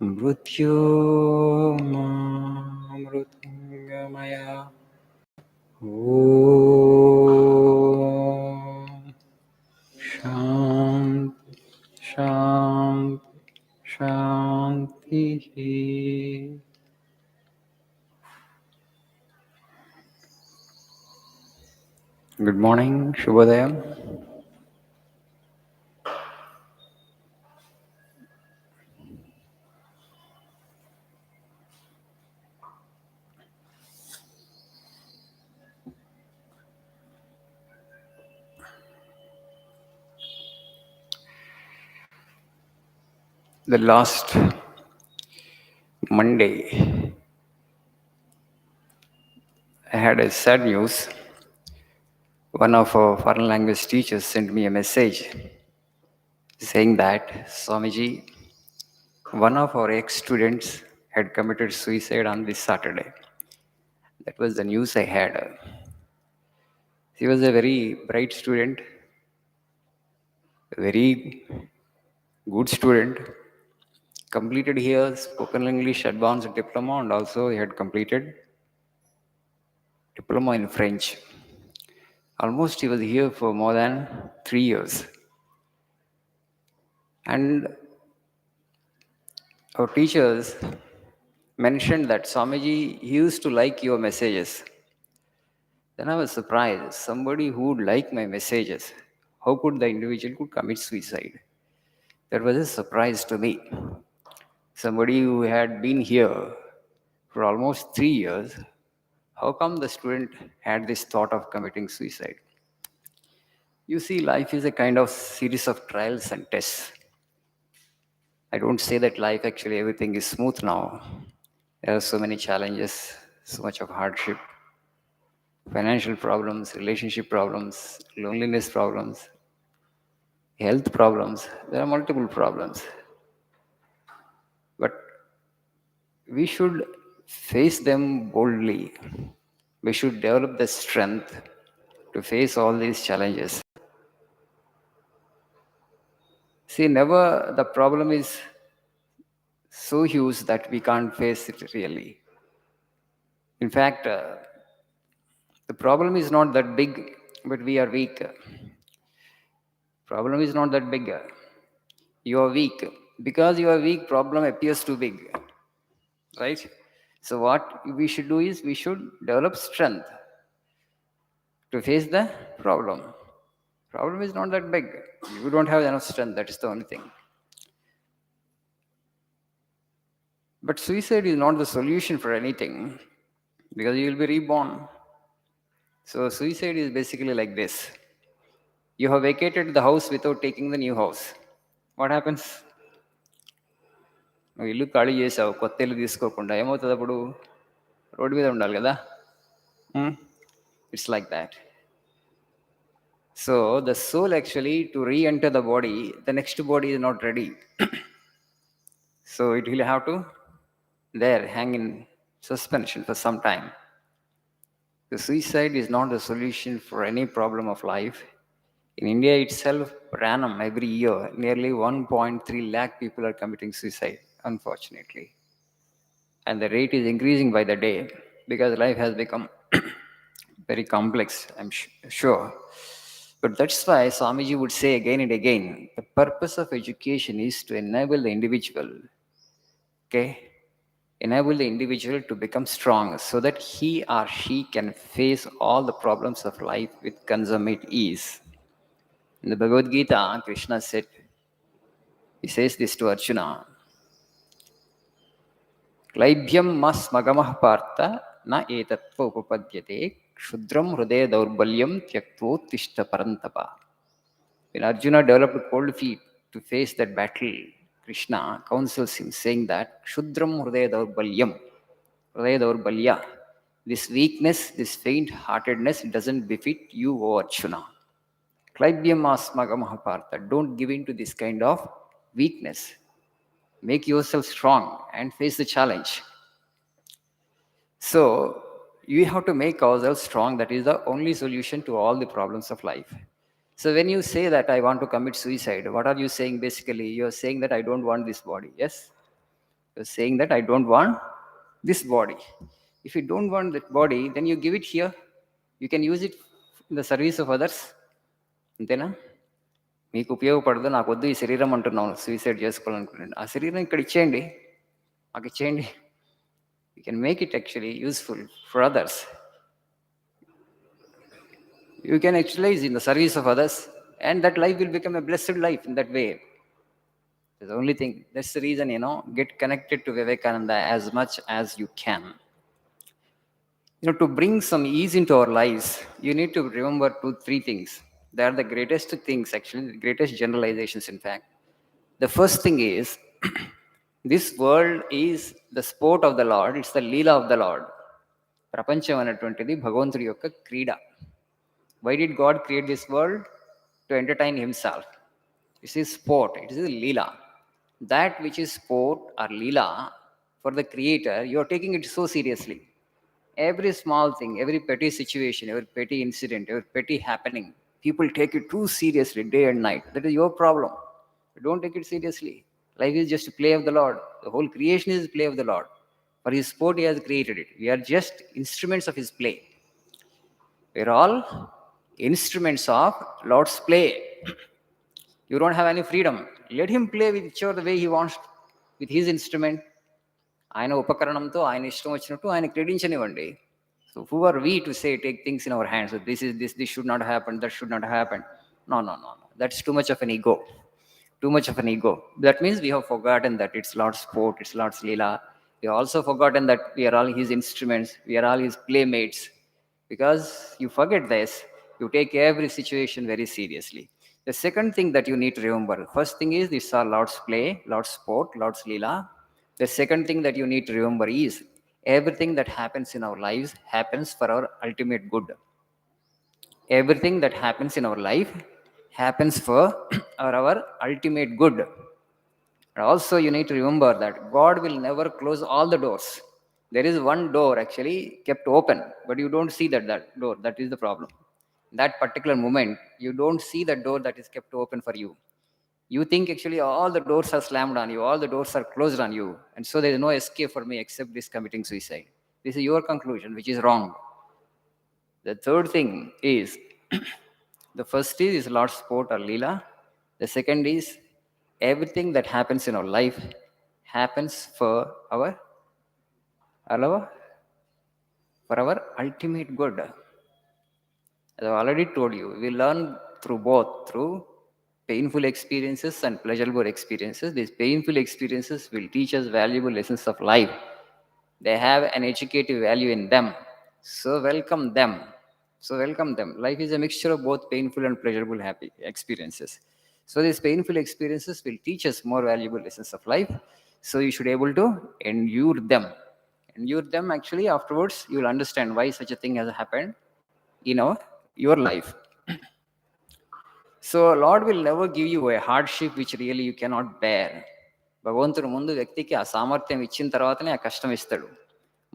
मृत्योर्मामृतङ्गमया ॐ शान्ति शान्ति शान्तिः. Good morning, Shubhodaya. The last Monday, I had a sad news. One of our foreign language teachers sent me a message saying that Swamiji, one of our ex-students had committed suicide on this Saturday. That was the news I had. He was a very bright student, a very good student, completed here spoken English advanced diploma, and also he had completed diploma in French. Almost he was here for more than 3 years. And our teachers mentioned that Swamiji, he used to like your messages. Then I was surprised. Somebody who would like my messages, how could the individual could commit suicide? That was a surprise to me. Somebody who had been here for almost 3 years, how come the student had this thought of committing suicide? You see, life is a kind of series of trials and tests. I don't say that life actually everything is smooth now. There are so many challenges, so much of hardship, financial problems, relationship problems, loneliness problems, health problems. There are multiple problems. But we should face them boldly. We should develop the strength to face all these challenges. See, never the problem is so huge that we can't face it really. In fact, the problem is not that big, but we are weak. Problem is not that big. You are weak. Because you are weak, problem appears too big. Right? So what we should do is we should develop strength to face the problem. Problem is not that big. You don't have enough strength. That is the only thing. But suicide is not the solution for anything because you will be reborn. So suicide is basically like this. You have vacated the house without taking the new house. What happens? నువ్వు ఇల్లు ఖాళీ చేసావు, కొత్త ఇల్లు తీసుకోకుండా ఏమవుతుంది అప్పుడు? Road మీద ఉండాలి కదా. It's like that. So the soul actually to re-enter the body, the next body is not ready. So it will have to there hang in suspension for some time. The suicide is not the solution for any problem of life. In India itself, per annum, every year, nearly 1.3 lakh people are committing suicide, unfortunately. And the rate is increasing by the day because life has become very complex, I'm sure. But that's why Swamiji would say again and again, the purpose of education is to enable the individual, enable the individual to become strong so that he or she can face all the problems of life with consummate ease. In the Bhagavad Gita, Krishna said, he says this to Arjuna, Klaibhyam mas magamah partha na etatva upapadyate kshudram hridaya daurbalyam tyaktvottishta parantapa. When Arjuna developed cold feet to face that battle, Krishna counsels him saying that kshudram hridaya daurbalya, this weakness, this faint-heartedness doesn't befit you, O Arjuna. Klaibhyam mas magamah partha, don't give in to this kind of weakness. Make yourself strong and face the challenge. So you have to make ourselves strong. That is the only solution to all the problems of life. So when you say that I want to commit suicide, what are you saying basically? You are saying that I don't want this body, yes? You're saying that I don't want this body. If you don't want that body, then you give it here. You can use it in the service of others. అంతేనా? మీకు ఉపయోగపడదు, నాకు వద్దు ఈ శరీరం అంటున్నాను, suicide చేసుకోవాలనుకున్నాను, ఆ శరీరం ఇక్కడ ఇచ్చేయండి, మాకు ఇచ్చేయండి. You can make it actually useful for others. You can actualize in the service of others, and that life will become a blessed life in that way. That's the only thing. That's the reason, get connected to Vivekananda as much as you can. To bring some ease into our lives, you need to remember 2-3 things. They are the greatest things, actually, the greatest generalizations, in fact. The first thing is, this world is the sport of the Lord. It's the Leela of the Lord. ప్రపంచం అనేటువంటిది భగవంతుడి యొక్క క్రీడ. Why did God create this world? To entertain himself. This is sport. It is Leela. That which is sport or Leela for the creator, you are taking it so seriously. Every small thing, every petty situation, every petty incident, every petty happening, people take it too seriously day and night. That is your problem. Don't take it seriously. Life is just a play of the Lord. The whole creation is a play of the Lord. For his sport, he has created it. We are just instruments of his play. We are all instruments of Lord's play. You don't have any freedom. Let him play with whichever the way he wants with his instrument. ఆయన ఉపకరణంతో ఆయన ఇష్టం వచ్చినట్టు ఆయన క్రీడించనివ్వండి. So who are we to say, take things in our hands? So this should not happen, that should not happen. No. That's too much of an ego. Too much of an ego. That means we have forgotten that it's Lord's sport, it's Lord's Leela. We have also forgotten that we are all his instruments, we are all his playmates. Because you forget this, you take every situation very seriously. The second thing that you need to remember, first thing is these are Lord's play, Lord's sport, Lord's Leela. The second thing that you need to remember is everything that happens in our lives happens for our ultimate good. Everything that happens in our life happens for our ultimate good. And also you need to remember that God will never close all the doors. There is one door actually kept open, but you don't see that door. That is the problem. That particular moment, you don't see that door that is kept open for you. You think actually all the doors are slammed on you, all the doors are closed on you, and so there is no escape for me except this committing suicide. This is your conclusion, which is wrong. The third thing is, the first is Lord's sport or Leela. The second is everything that happens in our life happens for our ultimate good. As I've already told you, we learn through both, through painful experiences and pleasurable experiences. These painful experiences will teach us valuable lessons of life. They have an educative value in them. So welcome them. Life is a mixture of both painful and pleasurable happy experiences. So these painful experiences will teach us more valuable lessons of life. So you should be able to endure them. Actually, afterwards, you will understand why such a thing has happened in your life. So Lord will never give you a hardship which really you cannot bear. భగవంతుడు ముందు వ్యక్తికి ఆ సామర్థ్యం ఇచ్చిన తర్వాతనే ఆ కష్టం ఇస్తాడు.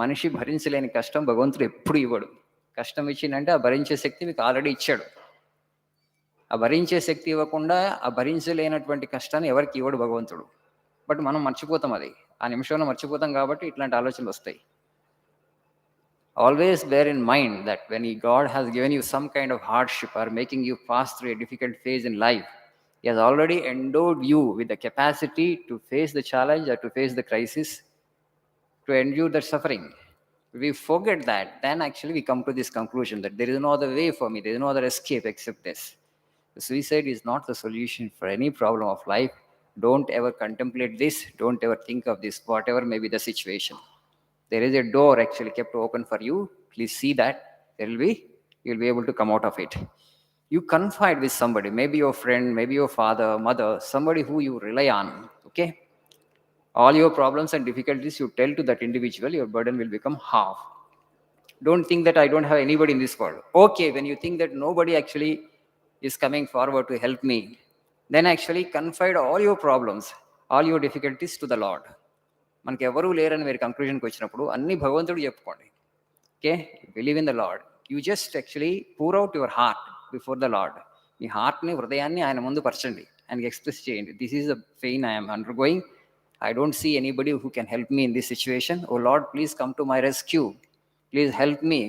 మనిషి భరించలేని కష్టం భగవంతుడు ఎప్పుడు ఇవ్వడు. కష్టం ఇచ్చిందంటే ఆ భరించే శక్తి మీకు ఆల్రెడీ ఇచ్చాడు. ఆ భరించే శక్తి ఇవ్వకుండా ఆ భరించలేనటువంటి కష్టాన్ని ఎవరికి ఇవ్వడు భగవంతుడు. బట్ మనం మర్చిపోతాం, అది ఆ నిమిషంలో మర్చిపోతాం కాబట్టి ఇట్లాంటి ఆలోచనలు వస్తాయి. Always bear in mind that when God has given you some kind of hardship or making you pass through a difficult phase in life, he has already endowed you with the capacity to face the challenge or to face the crisis, to endure the suffering. If we forget that, then actually we come to this conclusion that there is no other way for me, there is no other escape except this. The suicide is not the solution for any problem of life. Don't ever contemplate this, don't ever think of this, whatever may be the situation. There is a door actually kept open for you. Please see that. You'll be able to come out of it. You confide with somebody, maybe your friend, maybe your father, mother, somebody who you rely on. Okay? All your problems and difficulties you tell to that individual, your burden will become half. Don't think that I don't have anybody in this world. Okay, when you think that nobody actually is coming forward to help me, then actually confide all your problems, all your difficulties to the Lord. మనకి ఎవరూ లేరని మీరు కంక్లూజన్కి వచ్చినప్పుడు అన్ని భగవంతుడు చెప్పుకోండి. Okay, believe in the Lord. You just actually pour out your heart before the Lord. మీ హార్ట్ని, హృదయాన్ని ఆయన ముందు పరచండి, ఆయనకి ఎక్స్ప్రెస్ చేయండి. This is the pain I'm undergoing. I don't see anybody who can help me in this situation. Oh Lord, please come to my rescue. Please help me.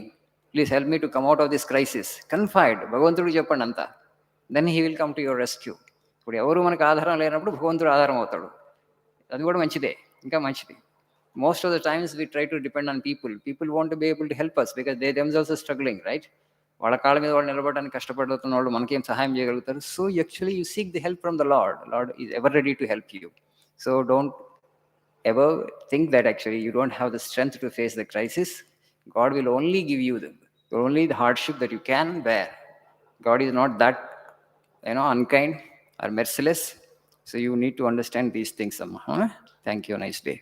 Please help me to come out of this crisis. Confide. భగవంతుడికి చెప్పండి అంతా. Then he will come to your rescue. ఇప్పుడు ఎవరు మనకు ఆధారం లేనప్పుడు భగవంతుడు ఆధారం అవుతాడు. అది కూడా మంచిదే, ఇంకా మంచిది. Most of the times we try to depend on people. People want to be able to help us because they themselves are struggling, right? వాళ్ళ కాళ్ళ మీద వాళ్ళు నిలబడడానికి కష్టపడుతున్న వాళ్ళు మనకేం సహాయం చేయగలుగుతారు? So actually you seek the help from the lord. Lord is ever ready to help you. So don't ever think that actually you don't have the strength to face the crisis. God will only give you only the hardship that you can bear. God is not that, unkind or merciless. So you need to understand these things somehow. Thank you. Nice day.